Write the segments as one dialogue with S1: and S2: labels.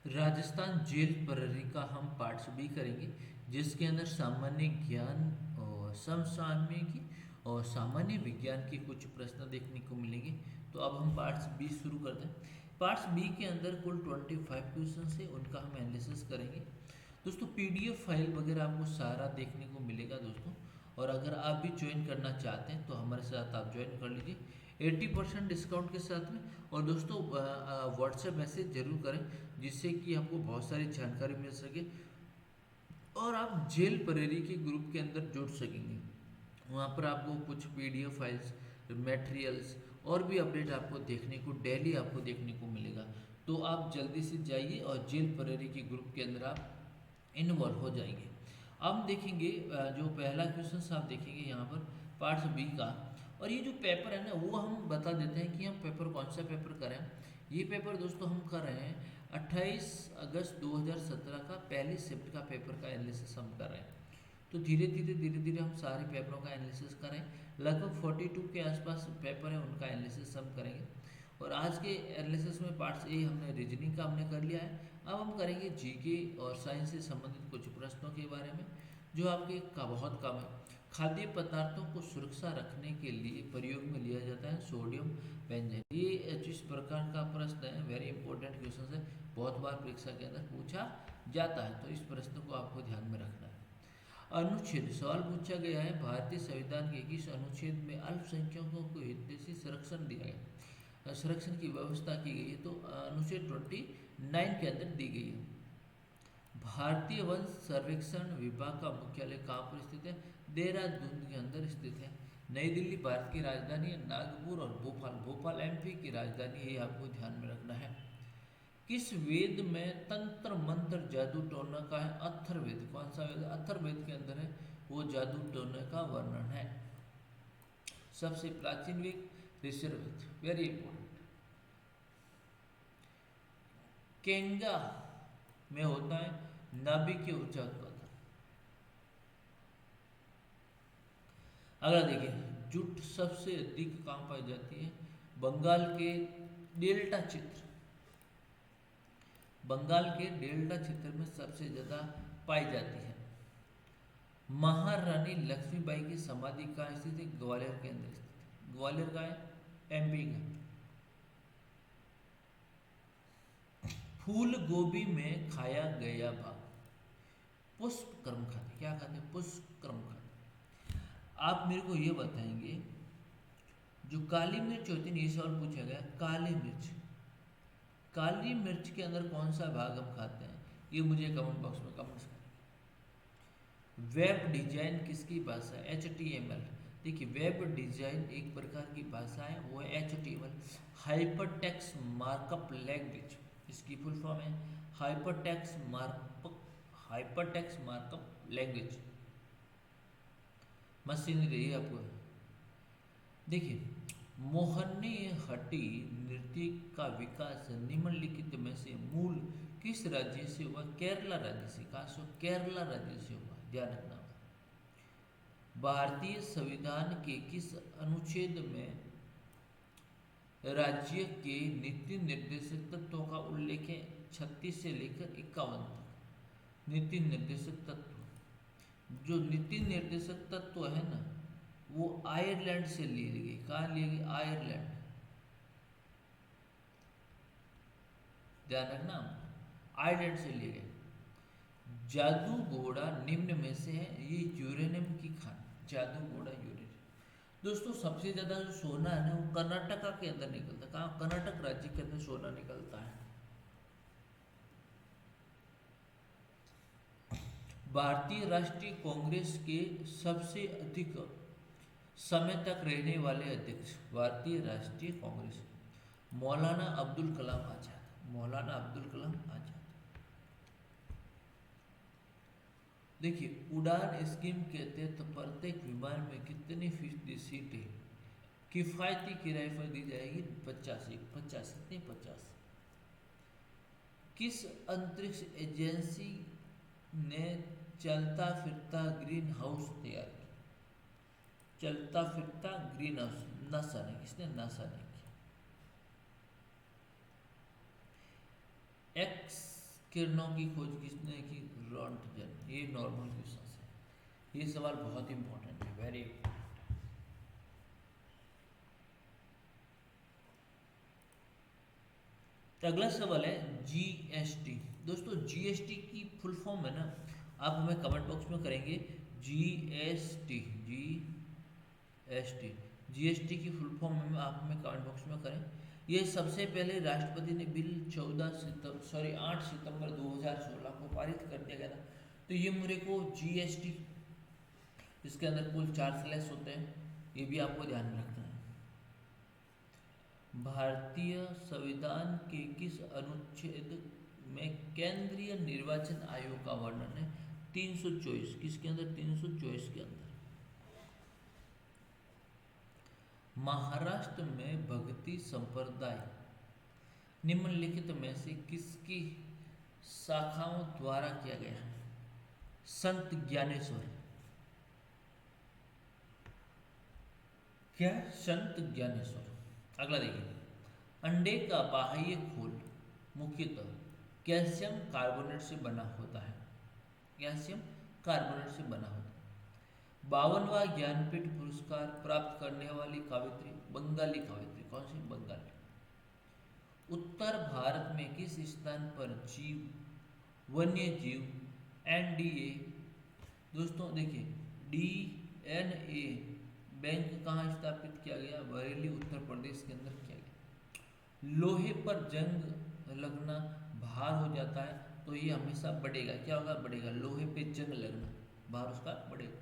S1: Rajasthan jail प्रहरी का हम पार्ट्स भी करेंगे, जिसके अंदर सामान्य ज्ञान और समसामयिकी और सामान्य विज्ञान के कुछ प्रश्न देखने को मिलेंगे। तो अब हम पार्ट्स बी शुरू करते हैं। पार्ट्स बी के अंदर कुल 25 क्वेश्चन है, उनका हम एनालिसिस करेंगे। दोस्तों पीडीएफ फाइल वगैरह आपको सारा देखने को मिलेगा दोस्तों। और अगर आप भी ज्वाइन करना चाहते हैं तो हमारे साथ आप ज्वाइन कर लीजिए 80% डिस्काउंट के साथ में। और दोस्तों व्हाट्सएप मैसेज जरूर करें, जिससे कि आपको बहुत सारी जानकारी मिल सके और आप जेल प्रेरी के ग्रुप के अंदर जुड़ सकेंगे। वहाँ पर आपको कुछ पीडीएफ फाइल्स, मटेरियल्स और भी अपडेट आपको देखने को डेली आपको देखने को मिलेगा। तो आप जल्दी से जाइए और जेल प्रेरी के ग्रुप के अंदर आप इन्वॉल्व हो जाएंगे। अब हम देखेंगे जो पहला क्वेश्चन आप देखेंगे यहाँ पर पार्ट बी का। और ये जो पेपर है ना वो हम बता देते हैं कि हम पेपर कौन सा पेपर करें। ये पेपर दोस्तों हम कर रहे हैं 28 अगस्त 2017 का पहली शिफ्ट का पेपर का एनालिसिस हम कर रहे हैं। तो धीरे धीरे हम सारे पेपरों का एनालिसिस करें। लगभग 42 के आसपास पेपर है, उनका एनालिसिस हम करेंगे। और आज के एनालिसिस में पार्ट्स ए हमने रीजनिंग का हमने कर लिया है। अब हम करेंगे जीके और साइंस से संबंधित कुछ प्रश्नों के बारे में जो आपके का बहुत कम है। खाद्य पदार्थों को सुरक्षा रखने के लिए प्रयोग में लिया जाता है सोडियम व्यंजन। ये जिस प्रकार का प्रश्न है वेरी इंपॉर्टेंट क्वेश्चन है, बहुत बार परीक्षा के अंदर पूछा जाता है, तो इस प्रश्न को आपको ध्यान में रखना है। अनुच्छेद सवाल पूछा गया है, भारतीय संविधान के किस अनुच्छेद में अल्पसंख्यकों को हितैषी संरक्षण दिया गया, संरक्षण की व्यवस्था की गई है। तो अनुच्छेद 29 के अंदर दी गई है। भारतीय वन सर्वेक्षण विभाग का मुख्यालय कहाँ पर स्थित है? देहरादून के अंदर स्थित है। नई दिल्ली भारत की राजधानी है। नागपुर और भोपाल, भोपाल एमपी की राजधानी है, ये आपको ध्यान में रखना है। किस वेद में तंत्र मंत्र जादू टोना का है? अथर्ववेद। कौन सा वेद? अथर्ववेद के अंदर है वो जादू टोने का वर्णन है। सबसे प्राचीन वेद ऋषिवेद, वेरी इंपॉर्टेंट। केंगा में होता है नाभिक के ऊर्जा उत्पादन। अगला देखिए, जुट सबसे अधिक कहाँ पाई जाती है? बंगाल के डेल्टा क्षेत्र, बंगाल के डेल्टा क्षेत्र में सबसे ज्यादा पाई जाती है। महारानी लक्ष्मीबाई की समाधि कहाँ स्थित है? ग्वालियर के अंदर स्थित है। ग्वालियर का है, एमपी का। फूल गोभी में खाया गया भाग, पुष्प कर्म खाते। क्या खाते? पुष्प कर्म खाते। आप मेरे को ये बताएंगे, जो काली मिर्च होती है, ये सवाल पूछा गया, काली मिर्च, काली मिर्च के अंदर कौन सा भाग हम खाते हैं? ये मुझे कमेंट बॉक्स में कमेंट्स करें। वेब डिजाइन किसकी भाषा है? HTML। देखिए वेब डिजाइन एक प्रकार की भाषा है, वो है HTML, हाइपरटेक्स्ट मार्कअप लैंग्वेज। इसकी फुल फॉर्म है हाइपरटेक्स्ट मार्कअप लैंग्वेज। मशीनरी आपको देखिए, मोहिनीअट्टी नृत्य का विकास निम्नलिखित में से मूल किस राज्य से हुआ? केरला राज्य से। कहा सो? केरला राज्य से हुआ, ध्यान रखना। भारतीय संविधान के किस अनुच्छेद में राज्य के नीति निर्देशक तत्वों का उल्लेख है? 36 से लेकर 51 तक। नीति निर्देशक तत्व, जो नीति निर्देशक तत्व है ना, वो आयरलैंड से लिए गए। कहाँ लिए गए? आयरलैंड, ध्यान रखना, आयरलैंड से लिए गए। जादू घोड़ा निम्न में से है, ये यूरेनियम की खान, जादू घोड़ा यूरेनियम। दोस्तों सबसे ज्यादा जो सोना है ना वो कर्नाटका के अंदर निकलता है। कहाँ? कर्नाटक राज्य के अंदर सोना निकलता है। भारतीय राष्ट्रीय कांग्रेस के सबसे अधिक समय तक रहने वाले अध्यक्ष, भारतीय राष्ट्रीय कांग्रेस, मौलाना अब्दुल कलाम आजाद। मौलाना अब्दुल कलाम आजाद। देखिए, उड़ान स्कीम के तहत प्रत्येक विमान में कितनी फीसदी सीटें किफायती किराए पर दी जाएगी? 50। 50 नहीं, 50। किस अंतरिक्ष एजेंसी ने चलता फिरता ग्रीन हाउस तैयार किया? चलता फिरता ग्रीन हाउस नासा ने, किसने? नासा ने किया। किरणों की खोज किसने की? रॉन्टगन। ये नॉर्मल क्वेश्चन है, ये सवाल बहुत इंपॉर्टेंट है, वेरी इंपॉर्टेंट। अगला सवाल है जीएसटी। दोस्तों जीएसटी की फुल फॉर्म है ना, आप हमें कमेंट बॉक्स में करेंगे जीएसटी। जीएसटी जीएसटी की फुल फॉर्म में आप हमें कमेंट बॉक्स में करें। ये सबसे पहले राष्ट्रपति ने बिल 8 सितंबर 2016 को पारित कर दिया गया था। तो ये मेरे को जीएसटी, इसके अंदर कुल 4 स्लैश होते हैं, ये भी आपको ध्यान में रखना है। भारतीय संविधान के किस अनुच्छेद में केंद्रीय निर्वाचन आयोग का वर्णन है? 324। किसके अंदर? 324 के अंदर। महाराष्ट्र में भक्ति संप्रदाय निम्नलिखित में से किसकी शाखाओं द्वारा किया गया है? संत ज्ञानेश्वर। क्या? संत ज्ञानेश्वर। अगला देखिए, अंडे का बाह्य खोल मुख्यतः कैल्शियम कार्बोनेट से बना होता है। कैल्शियम कार्बोनेट से बना होता है। 52वां ज्ञानपीठ पुरस्कार प्राप्त करने वाली कवियत्री बंगाली कवियत्री कौन सी? बंगाली। उत्तर भारत में किस स्थान पर वन्य जीव एनडीए, दोस्तों देखिए डीएनए बैंक कहाँ स्थापित किया गया? बरेली उत्तर प्रदेश के अंदर किया गया। लोहे पर जंग लगना भार हो जाता है तो ये हमेशा बढ़ेगा। क्या होगा? बढ़ेगा। लोहे पे जंग लगना, भार उसका बढ़ेगा।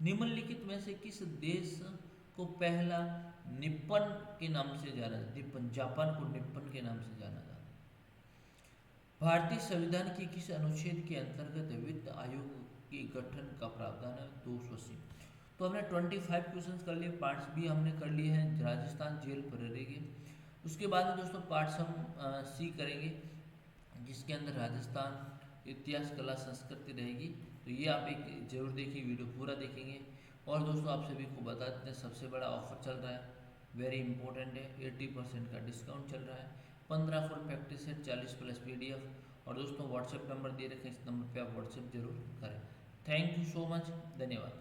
S1: निम्नलिखित में से किस देश को पहला निप्पन के नाम से जाना जाता है? निप्पन, जापान को निप्पन के नाम से जाना जाता है। भारतीय संविधान के किस अनुच्छेद के अंतर्गत वित्त आयोग के गठन का प्रावधान है? 280। तो हमने 25 क्वेश्चंस कर लिए, पार्ट्स भी हमने कर लिए हैं राजस्थान जेल प्रहरी के। उसके बाद में दोस्तों पार्ट्स हम सी करेंगे, जिसके अंदर राजस्थान इतिहास, कला, संस्कृति रहेगी। तो ये आप एक जरूर देखिए, वीडियो पूरा देखेंगे। और दोस्तों आप सभी को बता देते हैं, सबसे बड़ा ऑफर चल रहा है, वेरी इंपॉर्टेंट है, 80% का डिस्काउंट चल रहा है। 15 फुल प्रैक्टिस सेट, 40+ PDF। और दोस्तों व्हाट्सएप नंबर दे रखे हैं, इस नंबर पे आप व्हाट्सएप जरूर करें। थैंक यू सो मच, धन्यवाद।